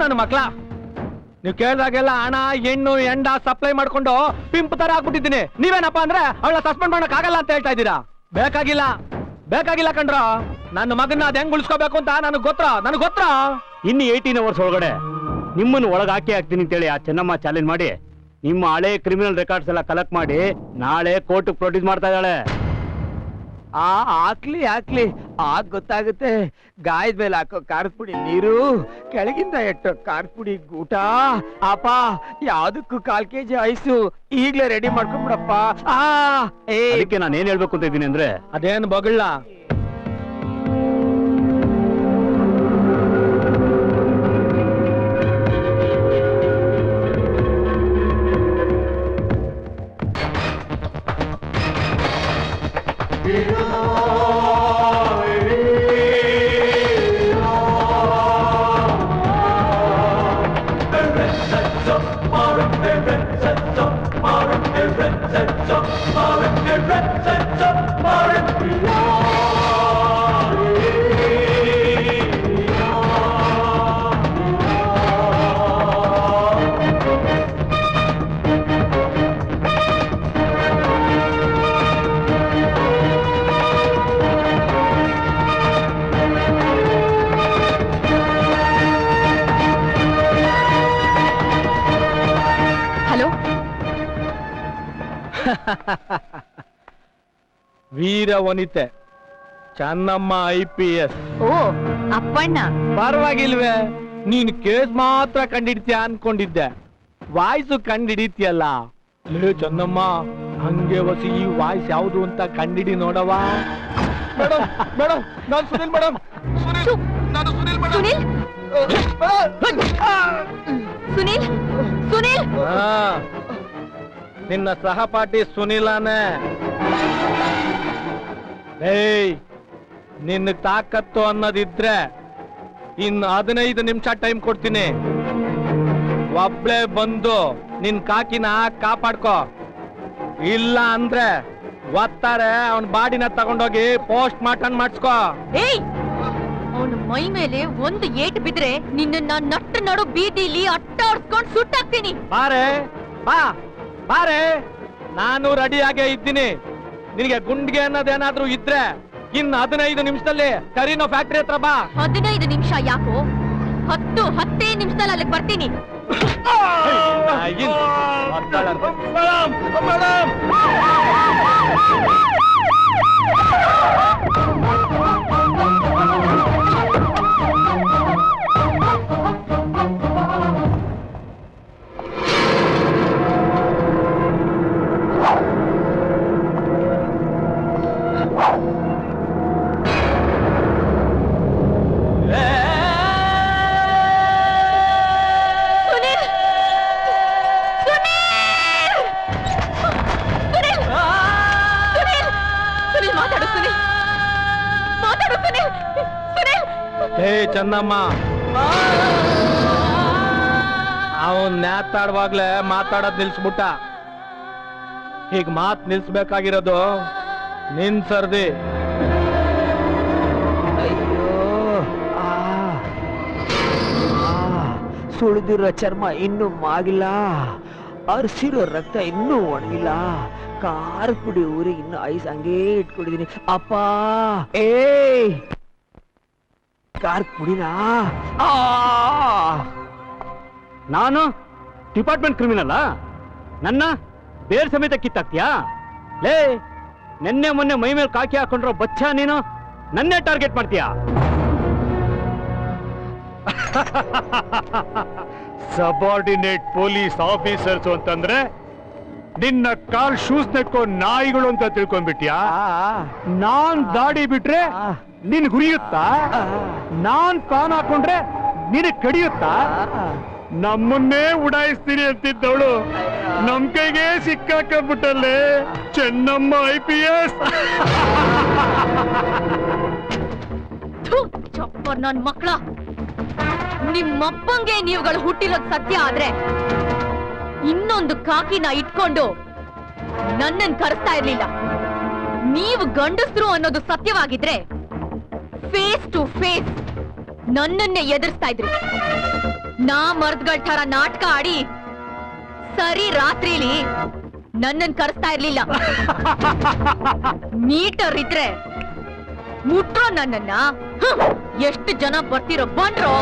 ನನ್ನ ಮಕ್ಳ, ನೀವ್ ಕೇಳ್ದಾಗೆಲ್ಲ ಹಣ ಹೆಣ್ಣು ಎಂಡ ಸಪ್ಲೈ ಮಾಡ್ಕೊಂಡು ಪಿಂಪ್ ತರ ಹಾಕ್ಬಿಟ್ಟಿದ್ದೀನಿ. ನೀವೇನಪ್ಪ ಅಂದ್ರೆ ಅವಳ ಸಸ್ಪೆಂಡ್ ಮಾಡಕ್ ಆಗಲ್ಲ ಅಂತ ಹೇಳ್ತಾ ಇದ್ದೀರಾ? ಬೇಕಾಗಿಲ್ಲ ಕಣ್ರ. ನನ್ನ ಮಗನ್ನ ಅದ್ ಹೆಂಗ್ ಉಳಿಸ್ಕೋಬೇಕು ಅಂತ ನನಗ್ ಗೊತ್ತಾ. ಇನ್ನು 18 hours ಒಳಗಡೆ ನಿಮ್ಮನ್ನು ಒಳಗೆ ಹಾಕ್ತೀನಿ ಅಂತೇಳಿ ಆ ಚೆನ್ನಮ್ಮ ಚಾಲೆಂಜ್ ಮಾಡಿ ನಿಮ್ಮ ಹಳೆ ಕ್ರಿಮಿನಲ್ ರೆಕಾರ್ಡ್ಸ್ ಎಲ್ಲ ಕಲೆಕ್ಟ್ ಮಾಡಿ ನಾಳೆ ಕೋರ್ಟ್ ಪ್ರೊಡ್ಯೂಸ್ ಮಾಡ್ತಾ ಇದ್ದಾಳೆ. ಹಾಕ್ಲಿ ಗೊತ್ತಾಗುತ್ತೆ. ಗಾಯದ ಮೇಲೆ ಹಾಕೋ ಖಾರದ ಪುಡಿ ನೀರು, ಕೆಳಗಿಂದ ಎಟ್ಟೋ ಖಾರದ ಪುಡಿ ಗೂಟ. ಅಪ್ಪ, ಯಾವ್ದಕ್ಕೂ 1/4 kg ಐಸು ಈಗ್ಲೇ ರೆಡಿ ಮಾಡ್ಕೊಂಡ್ಬಿಡಪ್ಪ. ಅದಕ್ಕೆ ನಾನು ಏನ್ ಹೇಳ್ಬೇಕು ಅಂತ ಇದ್ದೀನಿ ಅಂದ್ರೆ, ಅದೇನು ಬಗಳ ವೀರ ವನಿತೆ ಚೆನ್ನಮ್ಮ IPS. ಓ ಅಪ್ಪಣ್ಣ, ಪರವಾಗಿಲ್ವೇ? ನೀನ್ ಕೇಸ್ ಮಾತ್ರ ಕಂಡಿಡ್ತೀಯ ಅನ್ಕೊಂಡಿದ್ದೆ, ವಾಯ್ಸು ಕಂಡಿಡಿತೀಯಲ್ಲ. ಲೇ ಚೆನ್ನಮ್ಮ, ಹಂಗೆ ವಸಿ ಈ ವಾಯ್ಸ್ ಯಾವುದು ಅಂತ ಕಂಡಿಡಿ ನೋಡವ. ಮೇಡಮ್, ನಾನು ಸುನಿಲ್ ಮೇಡಮ್. ಸುನಿಲ್, ನಿನ್ನ ಸಹಪಾಠಿ ಸುನಿಲಾನೆ. ನಿನ್ನ ತಾಕತ್ತು ಅನ್ನೋದಿದ್ರೆ ಇನ್ನು 15 ನಿಮಿಷ ಟೈಮ್ ಕೊಡ್ತೀನಿ. ಒಬ್ಳೆ ಬಂದು ನಿನ್ ಕಾಕಿನ ಕಾಪಾಡ್ಕೋ. ಇಲ್ಲ ಅಂದ್ರೆ ಒತ್ತಾರೆ ಅವನ್ ಬಾಡಿನ ತಗೊಂಡೋಗಿ ಪೋಸ್ಟ್ ಮಾರ್ಟಮ್ ಮಾಡಿಸ್ಕೋ. ಏಯ್ ಅವನ ಮೈ ಮೇಲೆ ಒಂದು ಏಟು ಬಿದ್ರೆ ನಿನ್ನ ನಟ್ಟು ನಡು ಬೀದಿಲಿ ಅಟ್ಟಾಡ್ಸ್ಕೊಂಡ್ ಸುಟ್ಟಾಕ್ತೀನಿ. ಬಾರೆ ಬಾ ಬಾರೆ, ನಾನು ರೆಡಿಯಾಗೇ ಇದ್ದೀನಿ. ನಿನಗೆ ಗುಂಡ್ಗೆ ಅನ್ನೋದೇನಾದ್ರೂ ಇದ್ರೆ ಇನ್ನು 15 ನಿಮಿಷದಲ್ಲಿ ಕರೀನೋ ಫ್ಯಾಕ್ಟ್ರಿ ಹತ್ರ ಬಾ. 15 ನಿಮಿಷ ಯಾಕೋ, 10 ನಿಮಿಷದಲ್ಲಿ ಅಲ್ಲಿಗೆ ಬರ್ತೀನಿ. ಹೇ ಚಂದಮ್ಮ, ಅವನ್ ನ್ಯಾತಾಡುವಾಗ್ಲೇ ಮಾತಾಡೋದ್ ನಿಲ್ಸ್ಬಿಟ್ಟ. ಈಗ ಮಾತ್ ನಿಲ್ಸ್ಬೇಕಾಗಿರೋದು ನಿನ್ ಸರ್ದಿ. ಅಯ್ಯೋ ಸುಳಿದಿರೋ ಚರ್ಮ ಇನ್ನೂ ಮಾಗಿಲ್ಲ, ಅರ್ಸಿರೋ ರಕ್ತ ಇನ್ನೂ ಒಣಗಿಲ್ಲ, ಖಾರ ಪುಡಿ ಊರಿ ಇನ್ನು ಐಸ್ ಹಂಗೇ ಇಟ್ಕೊಂಡಿದೀನಿ. ಅಪ್ಪ ಏ ಖಾರ ಪುಡಿನಾ? ನಾನು ಡಿಪಾರ್ಟ್ಮೆಂಟ್ ಕ್ರಿಮಿನಲ್ಲ, ನನ್ನ ಬೇರ್ ಸಮೇತ ಕಿತ್ತಾಕ್ತಿಯಾ? ಲೇ, ನೆನ್ನೆ ಮೊನ್ನೆ ಮೈ ಮೇಲೆ ಕಾಕಿ ಹಾಕೊಂಡ್ರೋ ಬಚ್ಚ ನೀನು ನನ್ನೇ ಟಾರ್ಗೆಟ್ ಮಾಡ್ತೀಯಾ? ಸಬಾರ್ಡಿನೇಟ್ ಪೊಲೀಸ್ ಆಫೀಸರ್ಸ್ ಅಂತಂದ್ರೆ ನಿನ್ನ ಕಾಲ್ ಶೂಸ್ ನೆಕ್ಕೋ ನಾಯಿಗಳು ಅಂತ ತಿಳ್ಕೊಂಡ್ಬಿಟ್ಯಾ? ನಾನ್ ದಾಡಿ ಬಿಟ್ರೆ ನಿನ್ ಗುರಿಯುತ್ತಾ? ನಾನ್ ಪಾನ್ ಹಾಕೊಂಡ್ರೆ ನಿನ್ ಕಡಿಯುತ್ತಾ? ನಮ್ಮನ್ನೇ ಉಡಾಯಿಸ್ತೀನಿ ಅಂತಿದ್ದವಳು ನಮ್ ಕೈಗೆ ಸಿಕ್ಕಾಕಬಿಟ್ಟಲ್ಲೇ ಚೆನ್ನಮ್ಮ IPS. ಚಪ್ಪರ್ ನನ್ ಮಕ್ಕಳ, ನಿಮ್ಮಪ್ಪಂಗೆ ನೀವುಗಳು ಹುಟ್ಟಿರೋದ್ ಸತ್ಯ ಆದ್ರೆ ಇನ್ನೊಂದು ಕಾಕಿನ ಇಟ್ಕೊಂಡು ನನ್ನನ್ ಕರೆಸ್ತಾ ಇರ್ಲಿಲ್ಲ. ನೀವು ಗಂಡಸ್ರು ಅನ್ನೋದು ಸತ್ಯವಾಗಿದ್ರೆ ಫೇಸ್ ಟು ಫೇಸ್ ನನ್ನನ್ನೇ ಎದುರಿಸ್ತಾ ಇದ್ರಿ. ನಾ ಮರ್ದ್ಗಳ ತರ ನಾಟಕ ಆಡಿ ಸರಿ ರಾತ್ರಿಲಿ ನನ್ನನ್ ಕರೆಸ್ತಾ ಇರ್ಲಿಲ್ಲ. ಮೀಟರ್ ಇದ್ರೆ ಮುಟ್ರೋ ನನ್ನನ್ನ. ಎಷ್ಟು ಜನ ಬರ್ತಿರೋ ಬಂಡ್ರೋ.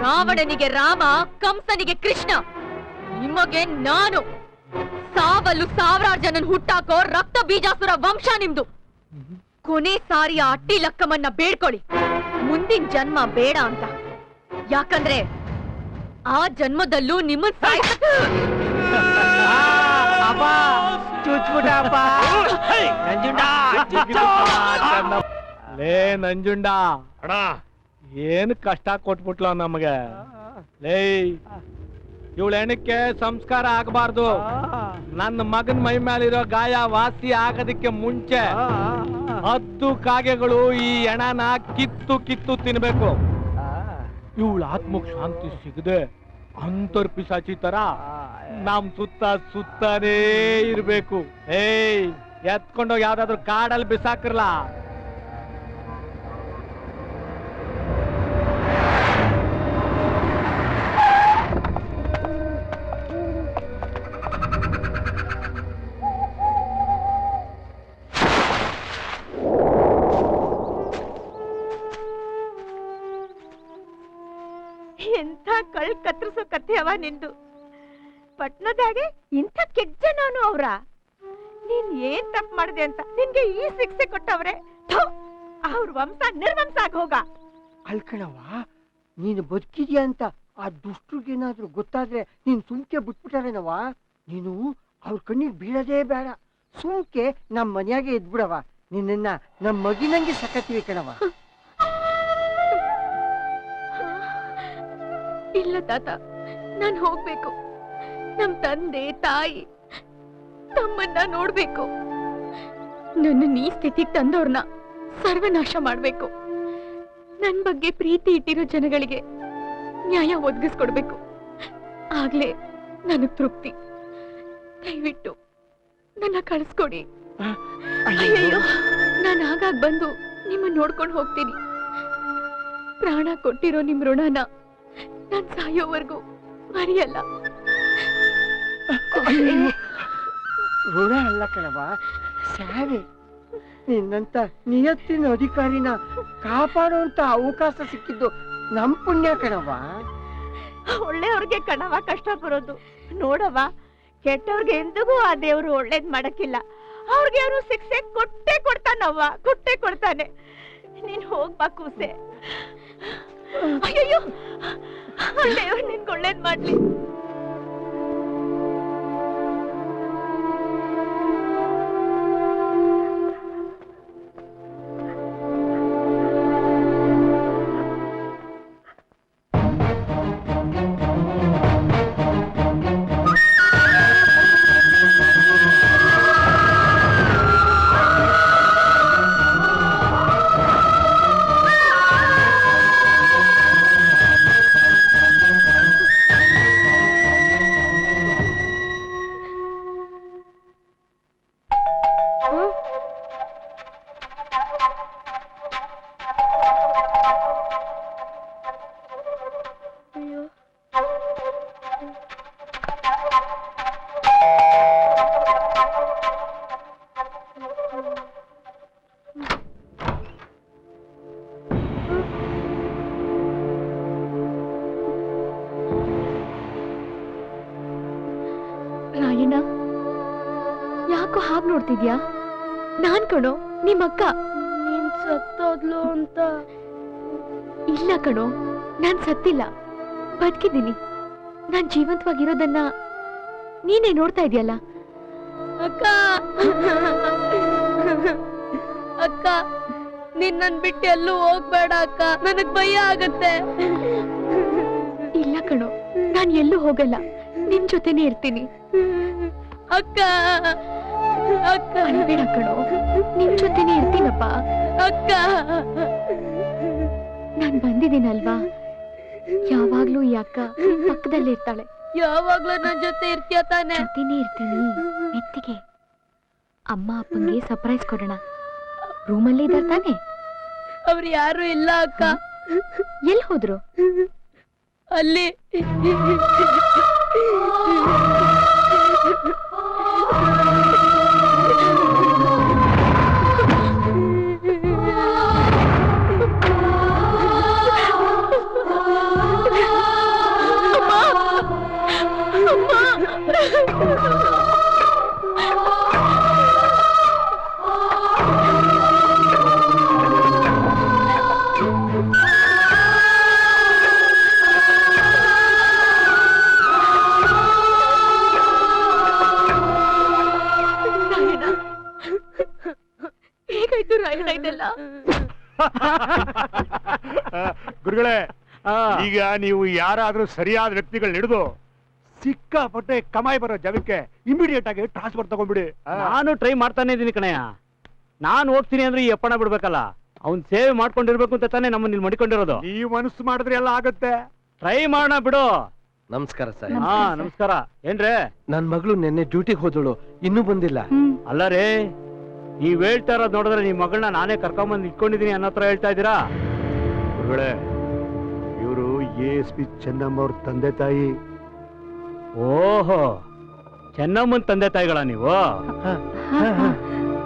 ರಾವಣನಿಗೆ ರಾಮ, ಕಂಸನಿಗೆ ಕೃಷ್ಣ. ನಿಮಗೆ ನಾನು ಸಾವಲು ಸಾವಿರಾರು ಜನನ್ ಹುಟ್ಟಾಕೋ ರಕ್ತ ಬೀಜಾಸುರ ವಂಶ ನಿಮ್ದು. ಕೊನೆ ಸಾರಿ ಆ ಅಟ್ಟಿ ಲಕ್ಕಮ್ಮನ್ನ ಬೇಡ್ಕೊಳ್ಳಿ, ಮುಂದಿನ ಜನ್ಮ ಬೇಡ ಅಂತ. ಯಾಕಂದ್ರೆ ಆ ಜನ್ಮದಲ್ಲೂ ನಿಮ್ಮ ಲೇ ನಂಜುಂಡ, ಏನ್ ಕಷ್ಟ ಕೊಟ್ಬಿಟ್ಲ ನಮಗೆ. ಲೇ ಇವಳ ಹೆಣಕ್ಕೆ ಸಂಸ್ಕಾರ ಆಗಬಾರ್ದು. ನನ್ನ ಮಗನ್ ಮೈ ಮೇಲಿರೋ ಗಾಯ ವಾಸಿ ಆಗೋದಕ್ಕೆ ಮುಂಚೆ 10 ಕಾಗೆಗಳು ಈ ಹೆಣನ ಕಿತ್ತು ಕಿತ್ತು ತಿನ್ಬೇಕು. ಇವಳ ಆತ್ಮಕ್ ಶಾಂತಿ ಸಿಗದೆ ಅಂತರ್ ಪಿಸಾಚಿ ತರ ನಮ್ ಸುತ್ತಾನೇ ಇರ್ಬೇಕು. ಎತ್ಕೊಂಡೋಗಿ ಯಾವ್ದಾದ್ರು ಕಾಡಲ್ಲಿ ಬಿಸಾಕಿರ್ಲ. ಎಂಥ ಕಳ್ ಕತ್ತರಿಸೋ ಕಥೆ ಅವ ನಿಂದು. ಪಟ್ನದಾಗೆ ಇಂಥ ಕೆಟ್ಟ ಜನನು ಅವ್ರ. ನೀನ್ ಏನ್ ತಪ್ಪು ಮಾಡಿದೆ ಅಂತ ನಿನ್ಗೆ ಈ ಶಿಕ್ಷೆ ಕೊಟ್ಟವ್ರೆ. ಅವ್ರ ವಂಶ ನಿರ್ವಂಶ ಆಗ ಹೋಗ. ಅಲ್ಕಣವ, ನೀನು ಬದುಕಿದ್ಯಾ ಅಂತ ಆ ದುಷ್ಟರಿಗೇನಾದ್ರೂ ಗೊತ್ತಾದ್ರೆ ನೀನ್ ಸುಮ್ಕೆ ಬಿಟ್ಬಿಟ್ಟಾರೇನವ. ನೀನು ಅವ್ರ ಕಣ್ಣಿಗೆ ಬೀಳದೇ ಬೇಡ. ಸುಮ್ಕೆ ನಮ್ ಮನ್ಯಾಗೆ ಇದ್ಬಿಡವ. ನಿನ್ನ ನಮ್ ಮಗಿನಂಗೆ ಸಕತ್ತೀವಿ ಕಣವ. ಇಲ್ಲ ತಾತ, ನಾನ್ ಹೋಗ್ಬೇಕು. ನಮ್ ತಂದೆ ತಾಯಿ ತಮ್ಮನ್ನ ನೋಡ್ಬೇಕು. ನನ್ನ ಈ ಸ್ಥಿತಿಗೆ ತಂದವ್ರನ್ನ ಸರ್ವನಾಶ ಮಾಡ್ಬೇಕು. ನನ್ ಬಗ್ಗೆ ಪ್ರೀತಿ ಇಟ್ಟಿರೋ ಜನಗಳಿಗೆ ನ್ಯಾಯ ಒದಗಿಸ್ಕೊಡ್ಬೇಕು. ಆಗ್ಲೇ ನನಗ್ ತೃಪ್ತಿ. ದಯವಿಟ್ಟು ನನ್ನ ಕಳಿಸ್ಕೊಡಿ. ಅಯ್ಯೋ, ನಾನು ಆಗಾಗ ಬಂದು ನಿಮ್ಮನ್ನ ನೋಡ್ಕೊಂಡು ಹೋಗ್ತೀನಿ. ಪ್ರಾಣ ಕೊಟ್ಟಿರೋ ನಿಮ್ ಋಣನ ನಾನ್ ಸಾಯೋವರೆಗೂ ಮರೆಯಲ್ಲ. ಋಣ ಅಲ್ಲ ಕಣವ, ಸೇವೆ. ನಿನ್ನಂತ ನಿಯತ್ತಿನ ಅಧಿಕಾರಿನ ಕಾಪಾಡುವಂತ ಅವಕಾಶ ಸಿಕ್ಕಿದ್ದು ನಮ್ ಪುಣ್ಯ ಕಣವ. ಒಳ್ಳೆಯವ್ರಿಗೆ ಕಣವ ಕಷ್ಟ ಬರೋದು. ನೋಡವ, ಕೆಟ್ಟವ್ರಿಗೆ ಎಂದಿಗೂ ಆ ದೇವ್ರು ಒಳ್ಳೇದ್ ಮಾಡಕ್ಕಿಲ್ಲ. ಅವ್ರಿಗೆ ಅವನು ಶಿಕ್ಷೆ ಕೊಟ್ಟೆ ಕೊಡ್ತಾನವ್ವ, ಕೊಟ್ಟೆ ಕೊಡ್ತಾನೆ. ನೀನ್ ಹೋಗ್ಬಾ ಕೂಸೆ. ಅಯ್ಯೋ, ದೇವ್ರು ನಿನ್ಗೆ ಒಳ್ಳೇದ್ ಮಾಡ್ಲಿ. ಯಾಕೋ ಹಾಗ್ ನೋಡ್ತಿದ್ಯಾ? ನಾನ್ ಕಣೋ ನಿಮ್ಮಕ್ಕ. ನೀನ್ ಸತ್ತೋದ್ಲು ಅಂತ. ಇಲ್ಲ ಕಣೋ, ನಾನ್ ಸತ್ತಿಲ್ಲ, ಬದುಕಿದ್ದೀನಿ. ನಾನ್ ಜೀವಂತವಾಗಿರೋದನ್ನ ನೀನೇ ನೋಡ್ತಾ ಇದೆಯಲ್ಲ. ಅಕ್ಕ ಅಕ್ಕ, ನೀನ್ ನನ್ ಬಿಟ್ಟು ಎಲ್ಲೂ ಹೋಗ್ಬೇಡ ಅಕ್ಕ, ನನಗ್ ಭಯ ಆಗತ್ತೆ. ಇಲ್ಲ ಕಣೋ, ನಾನ್ ಎಲ್ಲೂ ಹೋಗಲ್ಲ, ನಿನ್ ಜೊತೆನೇ ಇರ್ತೀನಿ. ಅಕ್ಕ ಅಕ್ಕ ಅಳ್ಬೇಡ ಕಣೋ, ನಿನ್ ಜೊತೆನೇ ಇರ್ತೀನಪ್ಪ. ಅಕ್ಕ, ನಾನ್ ಬಂದಿದ್ದೀನಲ್ವಾ, ಯಾವಾಗ್ಲೂ ಈ ಅಕ್ಕ ಪಕ್ಕದಲ್ಲೇ ಇರ್ತಾಳೆ. ಯಾವಾಗ್ಲೂ ನನ್ ಜೊತೆ ಇರ್ತೀಯ ತಾನೆ? ಜೊತೆನೇ ಇರ್ತೀನಿ, ಮೆತ್ತಿಗೆ. ಅಮ್ಮ ಅಪ್ಪಂಗೆ ಸರ್ಪ್ರೈಸ್ ಕೊಡೋಣ. ರೂಮಲ್ಲಿ ಇದ್ದಾರೆ ತಾನೆ? ಅವ್ರು ಯಾರು ಇಲ್ಲ ಅಕ್ಕ. ಎಲ್ಲಿ ಹೋದ್ರು? ಅಲ್ಲಿ. ಹೇಗಾಯ್ತು ರಾಯಣ್ಣ ಇದೆಲ್ಲ? ಗುರುಗಳೇ, ಈಗ ನೀವು ಯಾರಾದ್ರೂ ಸರಿಯಾದ ವ್ಯಕ್ತಿಗಳನ್ನ ಹಿಡಿದು ಸಿಕ್ಕಾಪಟ್ಟೆ ಕಮಾಯಿ ಬರೋ ಜಾಗಕ್ಕೆ ಇಮಿಡಿಯೇಟ್ ಆಗಿ ಟ್ರಾನ್ಸ್ಫರ್ ತಗೊಂಡ್ಬಿಡಿ. ನಾನು ಟ್ರೈ ಮಾಡ್ತಾನೆ ಇದೀನಿ ಕಣಯ್ಯ. ನಾನು ಹೋಗ್ತೀನಿ ಅಂದ್ರೆ ಈ ಅಪ್ಪಣ ಬಿಡ್ಬೇಕಲ್ಲ, ಅವ್ನ್ ಸೇವೆ ಮಾಡ್ಕೊಂಡಿರ್ಬೇಕು ಅಂತ ತಾನೇ ನಮ್ಮನ್ನ ಇಲ್ಲಿ ಮಡಿಕೊಂಡಿರೋದು. ನೀವು ಮನಸ್ಸು ಮಾಡಿದ್ರೆ ಎಲ್ಲ ಆಗತ್ತೆ, ಟ್ರೈ ಮಾಡೋಣ ಬಿಡು. ನಮಸ್ಕಾರ ಸರ್. ಹಾ ನಮಸ್ಕಾರ. ಏನ್ರೇ? ನನ್ ಮಗಳು ನಿನ್ನೆ ಡ್ಯೂಟಿಗೆ ಹೋದಳು, ಇನ್ನೂ ಬಂದಿಲ್ಲ. ಅಲ್ಲ ರೇ, ನೀವ್ ಹೇಳ್ತಾ ಇರೋದ್ ನೋಡಿದ್ರೆ ನಿಮ್ ಮಗಳನ್ನ ನಾನೇ ಕರ್ಕೊಂಬಂದ್ ಇಟ್ಕೊಂಡಿದೀನಿ ಅನ್ನೋ ಹತ್ರ ಹೇಳ್ತಾ ಇದ್ದೀರಾ? ಗುರುಗಳೇ, ಇವರು ASP ಚೆನ್ನಮ್ಮ ಅವ್ರ ತಂದೆ ತಾಯಿ. ಓಹೋ, ಚೆನ್ನಮ್ಮನ್ ತಂದೆ ತಾಯಿಗಳ ನೀವು?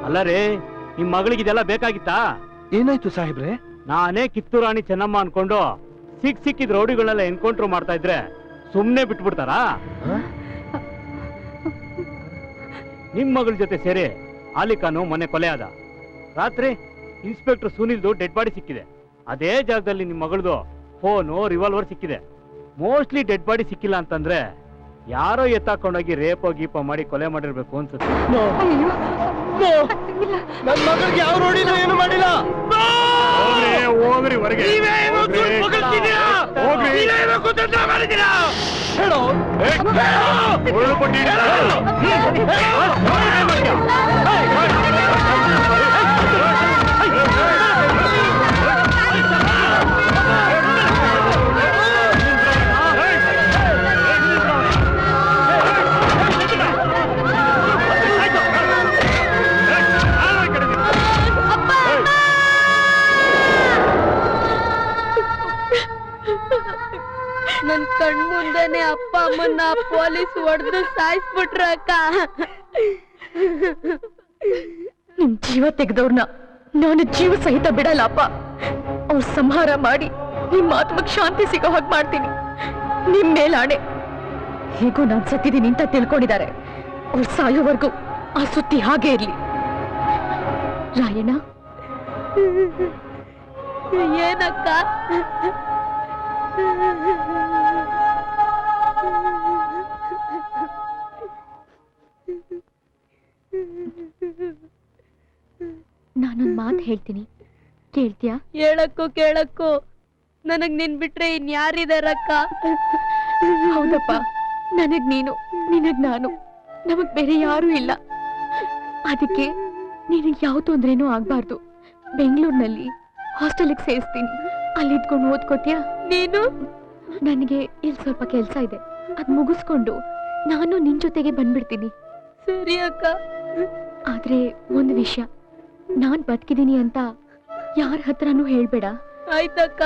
ಅಲ್ಲ ರೇ, ನಿಮ್ ಮಗಳಿಗೆ ಇದೆಲ್ಲ ಬೇಕಾಗಿತ್ತಾ? ಏನಾಯ್ತು ಸಾಹೇಬ್ರೆ? ನಾನೇ ಕಿತ್ತೂರು ರಾಣಿ ಚೆನ್ನಮ್ಮ ಅನ್ಕೊಂಡು ಸಿಕ್ಕಿದ ರೌಡಿಗಳನ್ನೆಲ್ಲ ಎನ್ಕೌಂಟರ್ ಮಾಡ್ತಾ ಇದ್ರೆ ಸುಮ್ನೆ ಬಿಟ್ಬಿಡ್ತಾರಾ? ನಿಮ್ ಮಗಳ ಜೊತೆ ಸೇರಿ ಆಲಿಕಾನು ಮೊನ್ನೆ ಕೊಲೆ ಆದ. ರಾತ್ರಿ ಇನ್ಸ್ಪೆಕ್ಟರ್ ಸುನಿಲ್ದು ಡೆಡ್ ಬಾಡಿ ಸಿಕ್ಕಿದೆ. ಅದೇ ಜಾಗದಲ್ಲಿ ನಿಮ್ ಮಗಳದು ಫೋನು, ರಿವಾಲ್ವರ್ ಸಿಕ್ಕಿದೆ. ಮೋಸ್ಟ್ಲಿ ಡೆಡ್ ಬಾಡಿ ಸಿಕ್ಕಿಲ್ಲ ಅಂತಂದ್ರೆ ಯಾರೋ ಎತ್ತಾಕೊಂಡೋಗಿ ರೇಪೋ ಗೀಪೋ ಮಾಡಿ ಕೊಲೆ ಮಾಡಿರ್ಬೇಕು ಅನ್ಸುತ್ತೆ. ನನ್ ಮಗಳಿಗೆ ಯಾವ ನೋಡಿಲ್ಲ, ಏನು ಮಾಡಿಲ್ಲ. ಹೋಗ್ರಿ ಹೊರಗೆ. ನನ್ ಕಣ್ ಮುಂದೆನೆ ಅಪ್ಪ ಅಮ್ಮನ್ನ ಪೊಲೀಸ್ ಹೊಡೆದು ಸಾಯಿಸ್ಬಿಟ್ರ ಅಕ್ಕ. ನಿಮ್ ಜೀವ ತೆಗೆದವ್ರನ್ನ ನಾನು ಜೀವ ಸಹಿತ ಬಿಡಲ್ಲ ಅಪ್ಪ. ಅವ್ರ ಸಂಹಾರ ಮಾಡಿ ನಿಮ್ ಆತ್ಮಕ್ ಶಾಂತಿ ಸಿಗೋ ಹಾಗೆ ಮಾಡ್ತೀನಿ. ನಿಮ್ ಮೇಲಾಣೆ. ಹೇಗೋ ನಾನ್ ಸತ್ತಿದ್ದೀನಿ ಅಂತ ತಿಳ್ಕೊಂಡಿದ್ದಾರೆ. ಅವ್ರು ಸಾಯೋವರೆಗೂ ಆ ಸುದ್ದಿ ಹಾಗೆ ಇರ್ಲಿ. ರಾಯಣ್ಣ, ಏನಕ್ಕ? ನಾನೊಂದ್ ಮಾತು ಹೇಳ್ತೀನಿ, ಕೇಳ್ತೀಯಾ? ಕೇಳಕ್ಕೂ ನನಗ್ ನಿನ್ ಬಿಟ್ರೆ ಇನ್ಯಾರಿದಾರಕ್ಕ? ಹೌದಪ್ಪ, ನನಗ್ ನೀನು, ನಿನಗ್ ನಾನು, ನಮಗ್ ಬೇರೆ ಯಾರೂ ಇಲ್ಲ. ಅದಕ್ಕೆ ನಿನಗ್ ಯಾವ ತೊಂದ್ರೆನೂ ಆಗ್ಬಾರ್ದು. ಬೆಂಗಳೂರಿನಲ್ಲಿ ಹಾಸ್ಟೆಲ್ಗೆ ಸೇರಿಸ್ತೀನಿ, ಅಲ್ಲಿ ಇದ್ಕೊಂಡು ಓದ್ಕೋತೀಯಾ? ನೀನು? ನನಗೆ ಇಲ್ಲಿ ಸ್ವಲ್ಪ ಕೆಲ್ಸ ಇದೆ, ಅದ್ ಮುಗಿಸ್ಕೊಂಡು ನಾನು ನಿನ್ ಜೊತೆಗೆ ಬಂದ್ಬಿಡ್ತೀನಿ. ಸರಿ ಅಕ್ಕ. ಆದ್ರೆ ಒಂದು ವಿಷಯ, ನಾನ್ ಬದುಕಿದೀನಿ ಅಂತ ಯಾರ ಹತ್ರನೂ ಹೇಳ್ಬೇಡ. ಆಯ್ತಕ್ಕ.